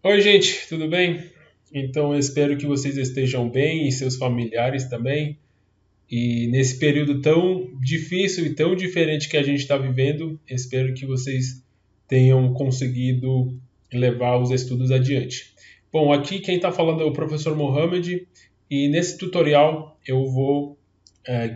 Oi, gente, tudo bem? Então, eu espero que vocês estejam bem e seus familiares também. E nesse período tão difícil e tão diferente que a gente está vivendo, espero que vocês tenham conseguido levar os estudos adiante. Bom, aqui quem está falando é o professor Mohamed e nesse tutorial eu vou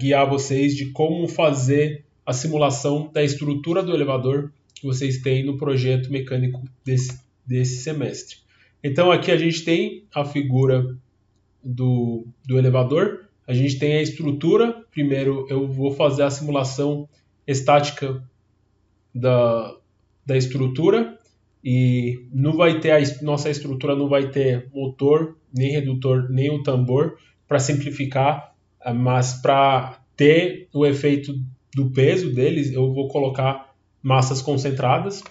guiar vocês de como fazer a simulação da estrutura do elevador que vocês têm no projeto mecânico desse semestre. Então aqui a gente tem a figura do elevador, a gente tem a estrutura. Primeiro eu vou fazer a simulação estática da, da estrutura e não vai ter nossa estrutura não vai ter motor, nem redutor, nem o tambor para simplificar, mas para ter o efeito do peso deles, eu vou colocar massas concentradas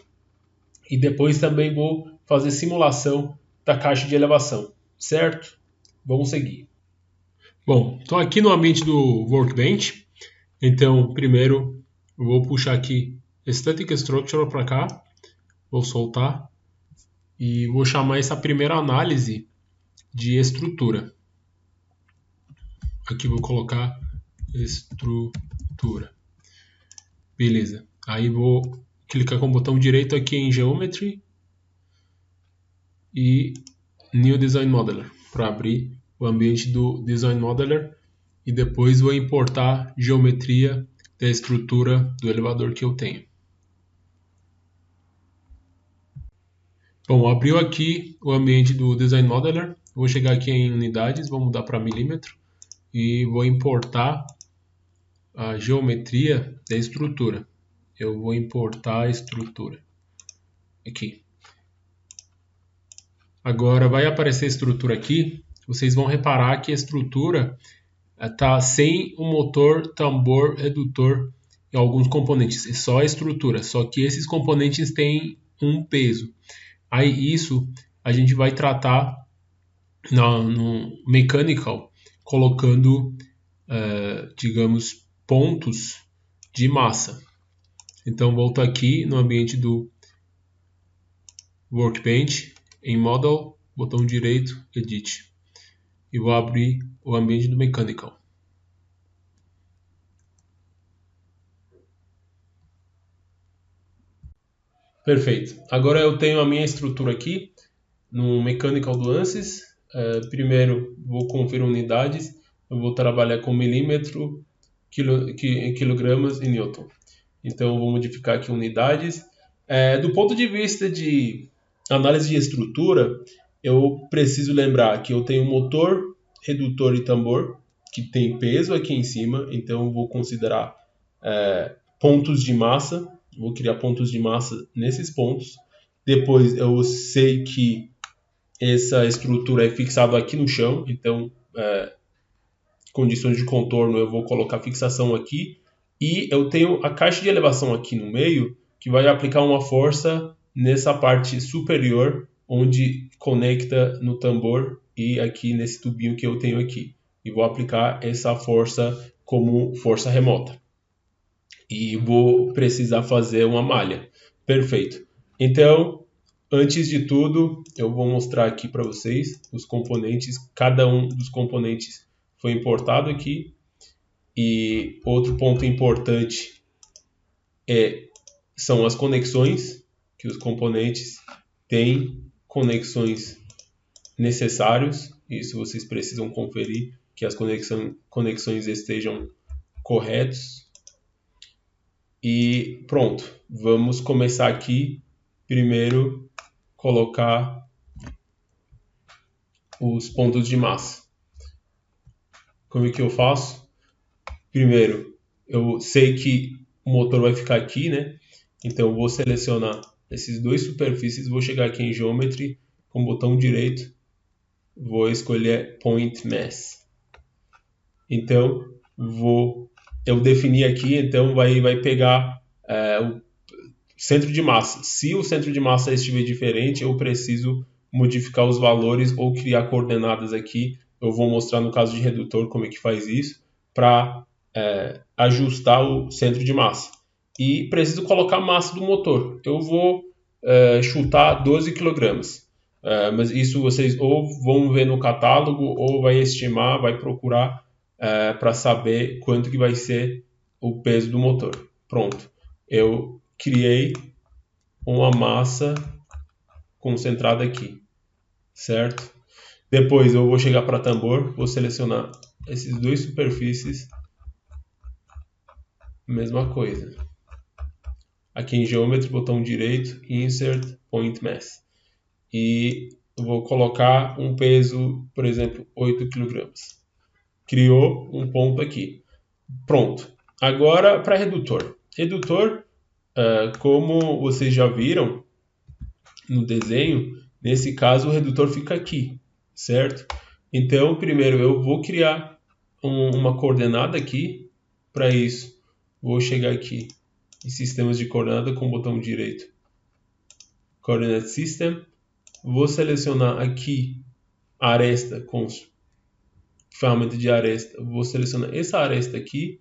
e depois também vou fazer simulação da caixa de elevação, certo? Vamos seguir. Bom, estou aqui no ambiente do Workbench, então primeiro eu vou puxar aqui Static Structure para cá, vou soltar e vou chamar essa primeira análise de estrutura. Aqui vou colocar estrutura. Beleza. Aí vou clicar com o botão direito aqui em Geometry e New Design Modeler para abrir o ambiente do Design Modeler e depois vou importar geometria da estrutura do elevador que eu tenho. Bom, abriu aqui o ambiente do Design Modeler. Vou chegar aqui em unidades, vou mudar para milímetro e vou importar a geometria da estrutura. Eu vou importar a estrutura aqui. Agora vai aparecer a estrutura aqui. Vocês vão reparar que a estrutura está sem o motor, tambor, redutor e alguns componentes. É só a estrutura, só que esses componentes têm um peso. Aí isso a gente vai tratar no mechanical, colocando, digamos, pontos de massa. Então volto aqui no ambiente do Workbench, em Model, botão direito, Edit. E vou abrir o ambiente do Mechanical. Perfeito. Agora eu tenho a minha estrutura aqui no Mechanical do ANSYS. Primeiro vou conferir unidades. Eu vou trabalhar com milímetro, quilogramas e newton. Então eu vou modificar aqui unidades. Do ponto de vista de análise de estrutura, eu preciso lembrar que eu tenho motor, redutor e tambor, que tem peso aqui em cima, então eu vou considerar pontos de massa, vou criar pontos de massa nesses pontos. Depois eu sei que essa estrutura é fixada aqui no chão, então condições de contorno eu vou colocar fixação aqui. E eu tenho a caixa de elevação aqui no meio, que vai aplicar uma força nessa parte superior, onde conecta no tambor e aqui nesse tubinho que eu tenho aqui. E vou aplicar essa força como força remota. E vou precisar fazer uma malha. Perfeito. Então, antes de tudo, eu vou mostrar aqui para vocês os componentes. Cada um dos componentes foi importado aqui. E outro ponto importante são as conexões, que os componentes têm conexões necessárias. Isso vocês precisam conferir que as conexões estejam corretas. E pronto, vamos começar aqui. Primeiro, colocar os pontos de massa. Como é que eu faço? Primeiro, eu sei que o motor vai ficar aqui, né? Então eu vou selecionar esses dois superfícies, vou chegar aqui em Geometry, com o botão direito, vou escolher Point Mass. Então eu defini aqui, então vai pegar o centro de massa. Se o centro de massa estiver diferente, eu preciso modificar os valores ou criar coordenadas aqui. Eu vou mostrar no caso de redutor como é que faz isso, para ajustar o centro de massa. E preciso colocar a massa do motor. Eu vou chutar 12 kg. mas isso vocês ou vão ver no catálogo ou vai estimar, vai procurar para saber quanto que vai ser o peso do motor. Pronto, eu criei uma massa concentrada aqui, certo? Depois eu vou chegar para tambor, vou selecionar esses dois superfícies, mesma coisa. Aqui em Geometry, botão direito, Insert Point Mass. E eu vou colocar um peso, por exemplo, 8 kg. Criou um ponto aqui. Pronto. Agora para redutor. Redutor, como vocês já viram no desenho, nesse caso o redutor fica aqui, certo? Então, primeiro eu vou criar uma coordenada aqui. Para isso, vou chegar aqui em sistemas de coordenada com o botão direito, Coordinate System. Vou selecionar aqui a aresta com ferramenta de aresta. Vou selecionar essa aresta aqui.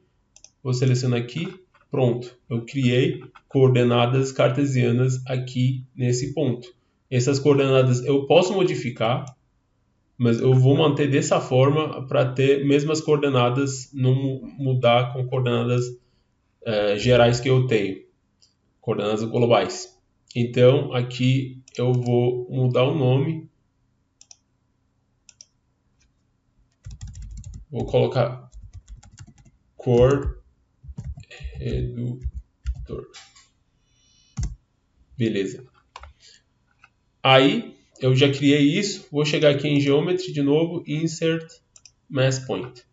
Vou selecionar aqui. Pronto. Eu criei coordenadas cartesianas aqui nesse ponto. Essas coordenadas eu posso modificar, mas eu vou manter dessa forma para ter mesmas coordenadas, não mudar com coordenadas gerais que eu tenho, coordenadas globais. Então aqui eu vou mudar o nome, vou colocar Core Redutor. Beleza. Aí eu já criei isso, vou chegar aqui em Geometry de novo, Insert Mass Point.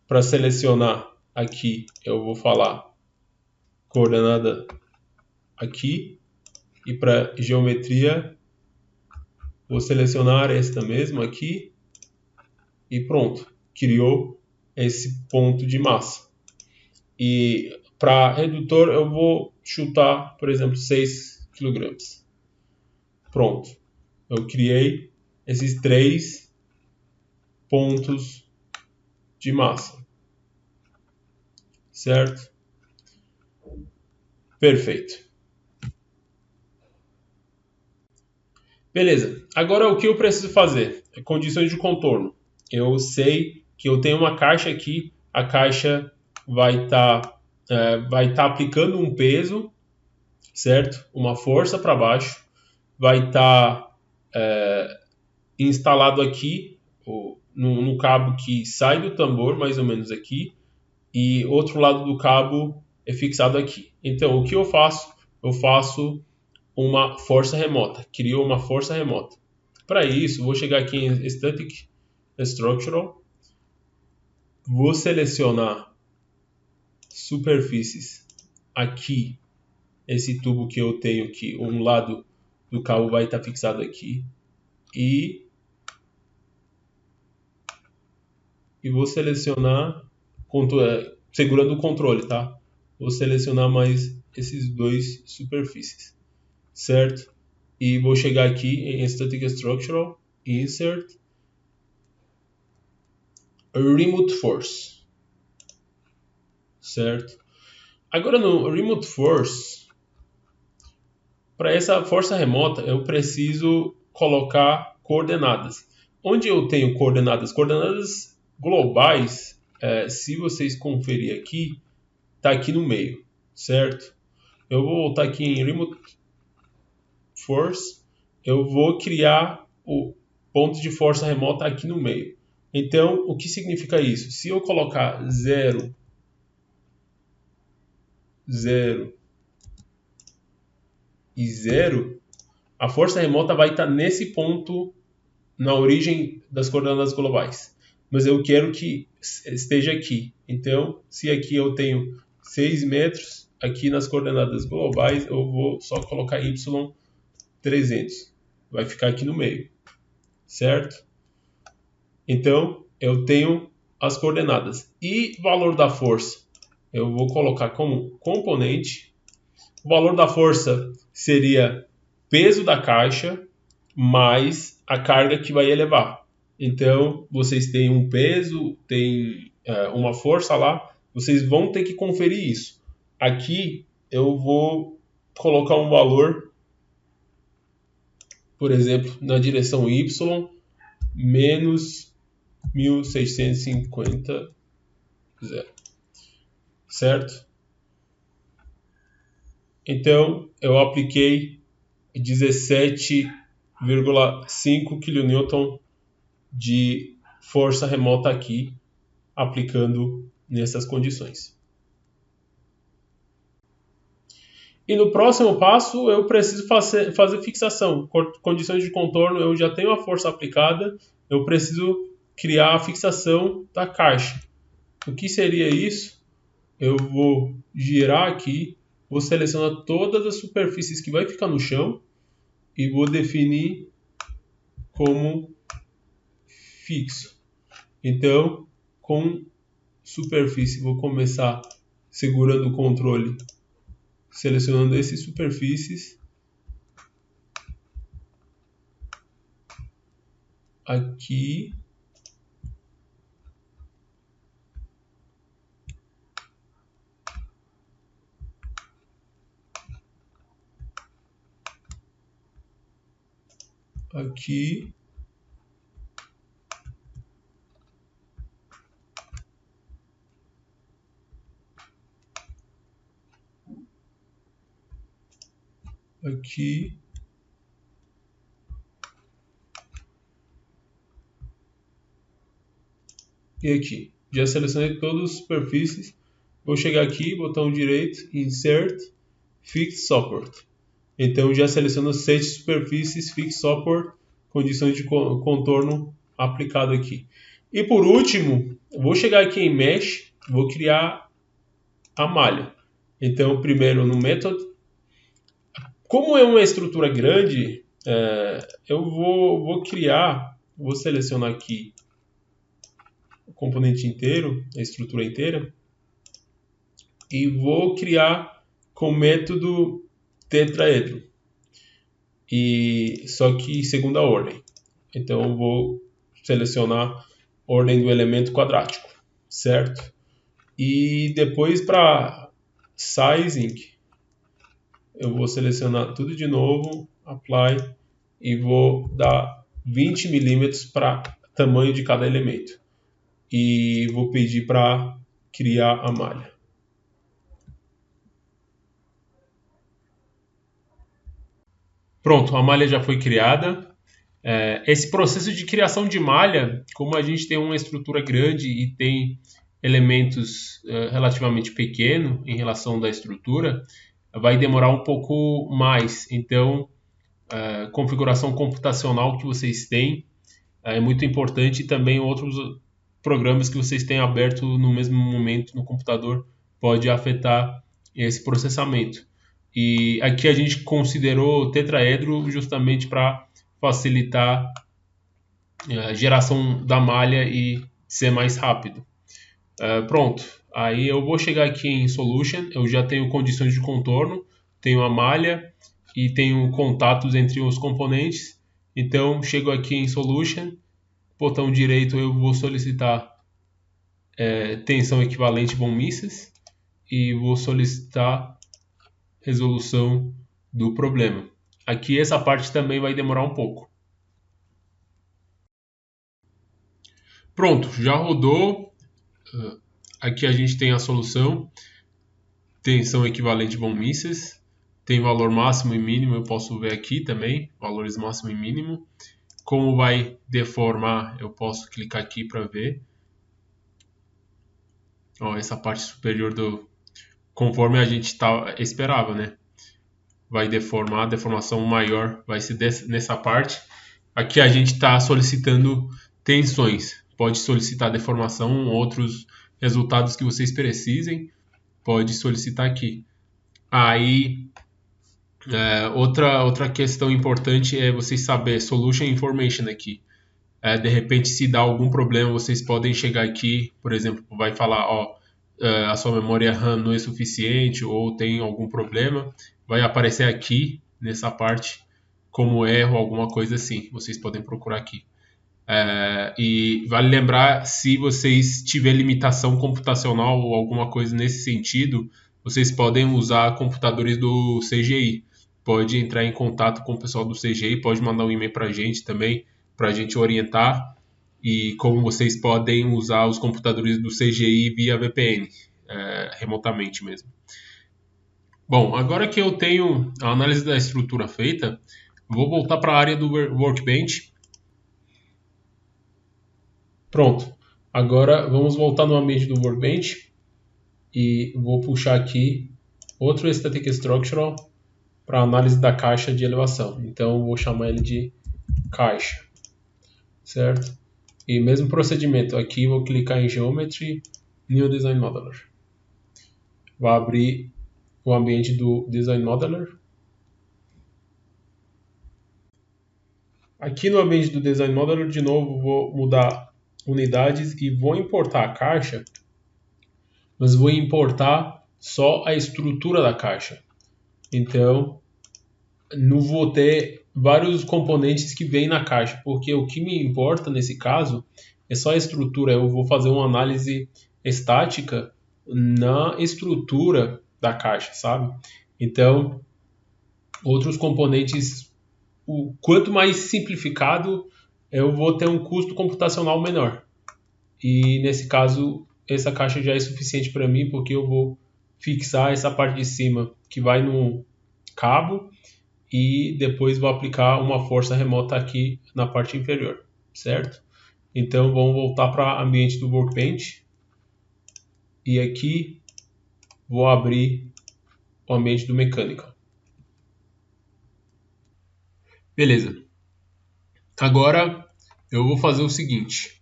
Para selecionar aqui, eu vou falar coordenada aqui, e para geometria, vou selecionar a aresta mesmo aqui, e pronto, criou esse ponto de massa. E para redutor, eu vou chutar, por exemplo, 6 kg. Pronto, eu criei esses 3 pontos de massa, certo? Perfeito. Beleza, agora o que eu preciso fazer? Condições de contorno. Eu sei que eu tenho uma caixa aqui, a caixa vai estar aplicando um peso, certo? Uma força para baixo, vai estar instalado aqui no cabo que sai do tambor, mais ou menos aqui, e outro lado do cabo é fixado aqui. Então, o que eu faço? Eu faço uma força remota, crio uma força remota. Para isso, vou chegar aqui em Static Structural, vou selecionar superfícies aqui, esse tubo que eu tenho aqui, um lado do cabo vai estar fixado aqui, e vou selecionar, segurando o controle, tá? Vou selecionar mais esses dois superfícies, certo? E vou chegar aqui em Static Structural, Insert, Remote Force, certo? Agora no Remote Force, para essa força remota, eu preciso colocar coordenadas. Onde eu tenho coordenadas? Coordenadas globais, se vocês conferir aqui, está aqui no meio, certo? Eu vou voltar aqui em Remote Force, eu vou criar o ponto de força remota aqui no meio. Então, o que significa isso? Se eu colocar 0, 0 e 0, a força remota vai estar nesse ponto na origem das coordenadas globais. Mas eu quero que esteja aqui. Então, se aqui eu tenho 6 metros, aqui nas coordenadas globais eu vou só colocar y 300. Vai ficar aqui no meio, certo? Então, eu tenho as coordenadas. E valor da força? Eu vou colocar como componente. O valor da força seria peso da caixa mais a carga que vai elevar. Então, vocês têm um peso, tem uma força lá, vocês vão ter que conferir isso. Aqui, eu vou colocar um valor, por exemplo, na direção Y, menos 1650, certo? Então, eu apliquei 17,5 kN de força remota aqui, aplicando nessas condições. E no próximo passo, eu preciso fazer fixação. Condições de contorno, eu já tenho a força aplicada, eu preciso criar a fixação da caixa. O que seria isso? Eu vou girar aqui, vou selecionar todas as superfícies que vai ficar no chão e vou definir como fixo. Então, com superfície, vou começar segurando o controle, selecionando essas superfícies. Aqui. Aqui. Aqui. E aqui. Já selecionei todas as superfícies. Vou chegar aqui, botão direito, Insert, Fix Support. Então já seleciono 6 superfícies, Fix Support, condições de contorno aplicado aqui. E por último, vou chegar aqui em Mesh, vou criar a malha. Então primeiro no Method. Como é uma estrutura grande, eu vou selecionar aqui o componente inteiro, a estrutura inteira, e vou criar com o método tetraedro, só que segunda ordem. Então eu vou selecionar ordem do elemento quadrático, certo? E depois para sizing, eu vou selecionar tudo de novo, apply, e vou dar 20 milímetros para tamanho de cada elemento. E vou pedir para criar a malha. Pronto, a malha já foi criada. Esse processo de criação de malha, como a gente tem uma estrutura grande e tem elementos relativamente pequenos em relação da estrutura, vai demorar um pouco mais. Então, a configuração computacional que vocês têm é muito importante, e também outros programas que vocês têm aberto no mesmo momento no computador pode afetar esse processamento. E aqui a gente considerou tetraedro justamente para facilitar a geração da malha e ser mais rápido. Pronto, aí eu vou chegar aqui em Solution, eu já tenho condições de contorno, tenho a malha e tenho contatos entre os componentes. Então chego aqui em Solution, botão direito eu vou solicitar tensão equivalente von Mises e vou solicitar resolução do problema. Aqui essa parte também vai demorar um pouco. Pronto, já rodou. Aqui a gente tem a solução. Tensão equivalente von Mises. Tem valor máximo e mínimo, eu posso ver aqui também. Valores máximo e mínimo. Como vai deformar, eu posso clicar aqui para ver. Ó, essa parte superior conforme a gente esperava, né? Vai deformar, a deformação maior vai ser nessa parte. Aqui a gente está solicitando tensões. Pode solicitar deformação, outros resultados que vocês precisem, pode solicitar aqui. Aí, outra questão importante é vocês saber Solution Information aqui. De repente, se dá algum problema, vocês podem chegar aqui, por exemplo, vai falar, a sua memória RAM não é suficiente ou tem algum problema, vai aparecer aqui nessa parte como erro, alguma coisa assim. Vocês podem procurar aqui. E vale lembrar, se vocês tiverem limitação computacional ou alguma coisa nesse sentido, vocês podem usar computadores do CGI. pode entrar em contato com o pessoal do CGI, pode mandar um e-mail para a gente também, para a gente orientar e como vocês podem usar os computadores do CGI via VPN, remotamente mesmo. Bom, agora que eu tenho a análise da estrutura feita, vou voltar para a área do Workbench. Pronto. Agora vamos voltar no ambiente do Workbench e vou puxar aqui outro Static Structural para análise da caixa de elevação. Então vou chamar ele de caixa, certo? E mesmo procedimento, aqui vou clicar em Geometry, New Design Modeler. Vai abrir o ambiente do Design Modeler. Aqui no ambiente do Design Modeler, de novo, vou mudar unidades e vou importar a caixa, mas vou importar só a estrutura da caixa. Então, não vou ter vários componentes que vêm na caixa, porque o que me importa nesse caso é só a estrutura. Eu vou fazer uma análise estática na estrutura da caixa, sabe? Então, outros componentes, o quanto mais simplificado, eu vou ter um custo computacional menor. E nesse caso, essa caixa já é suficiente para mim, porque eu vou fixar essa parte de cima que vai no cabo e depois vou aplicar uma força remota aqui na parte inferior, certo? Então vamos voltar para o ambiente do Workbench e aqui vou abrir o ambiente do Mechanical. Beleza. Agora eu vou fazer o seguinte.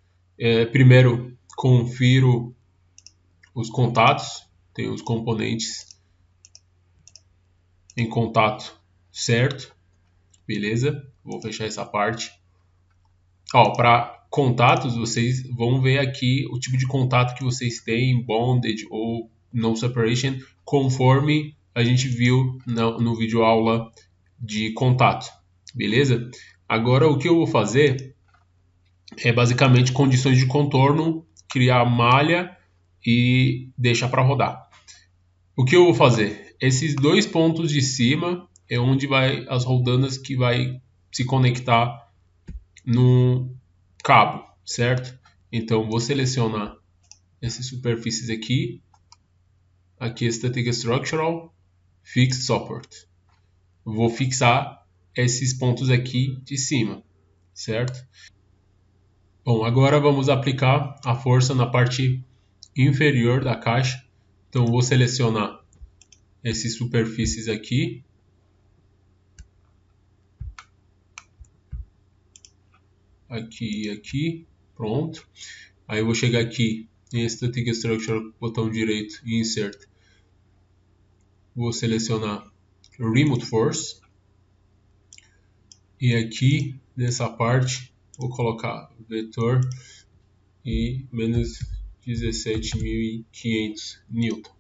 Primeiro confiro os contatos, tem os componentes em contato certo, beleza? Vou fechar essa parte. Para contatos, vocês vão ver aqui o tipo de contato que vocês têm, bonded ou no separation, conforme a gente viu no vídeo aula de contato, beleza? Agora o que eu vou fazer é basicamente condições de contorno, criar malha e deixar para rodar. O que eu vou fazer? Esses dois pontos de cima é onde vai as roldanas que vai se conectar no cabo, certo? Então vou selecionar essas superfícies aqui, Static Structural, Fixed Support. Vou fixar esses pontos aqui de cima, certo? Bom, agora vamos aplicar a força na parte inferior da caixa. Então vou selecionar essas superfícies aqui. Aqui e aqui, pronto. Aí eu vou chegar aqui em Static Structure, botão direito e Insert. Vou selecionar Remote Force. E aqui, nessa parte, vou colocar vetor e menos 17.500 Newton.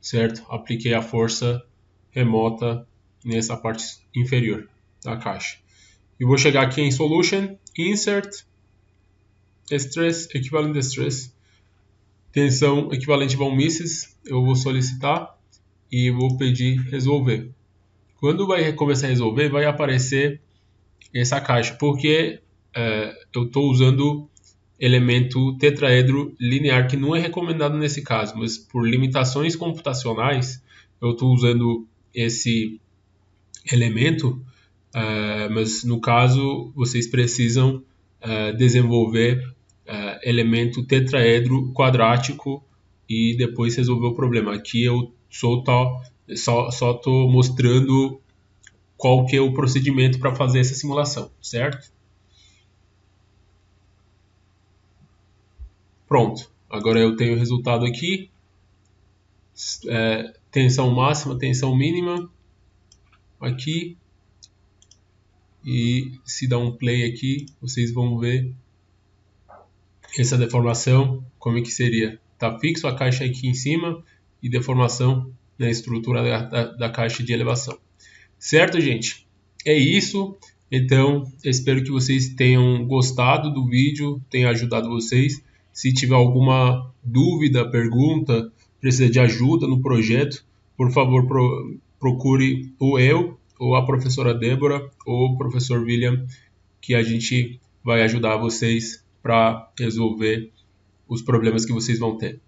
Certo? Apliquei a força remota nessa parte inferior da caixa. E vou chegar aqui em Solution, Insert, Stress, Equivalent Stress, tensão equivalente a 1 misses, eu vou solicitar e vou pedir resolver. Quando vai começar a resolver, vai aparecer essa caixa, porque eu estou usando elemento tetraedro linear, que não é recomendado nesse caso, mas por limitações computacionais, eu estou usando esse elemento. Mas no caso vocês precisam desenvolver elemento tetraedro quadrático e depois resolver o problema. Aqui eu só estou mostrando qual que é o procedimento para fazer essa simulação, certo? Pronto, agora eu tenho o resultado aqui, tensão máxima, tensão mínima, aqui. E se dá um play aqui, vocês vão ver essa deformação, como é que seria. Está fixo a caixa aqui em cima e deformação na estrutura da caixa de elevação. Certo, gente? É isso. Então, espero que vocês tenham gostado do vídeo, tenha ajudado vocês. Se tiver alguma dúvida, pergunta, precisa de ajuda no projeto, por favor, procure ou eu ou a professora Débora, ou o professor William, que a gente vai ajudar vocês para resolver os problemas que vocês vão ter.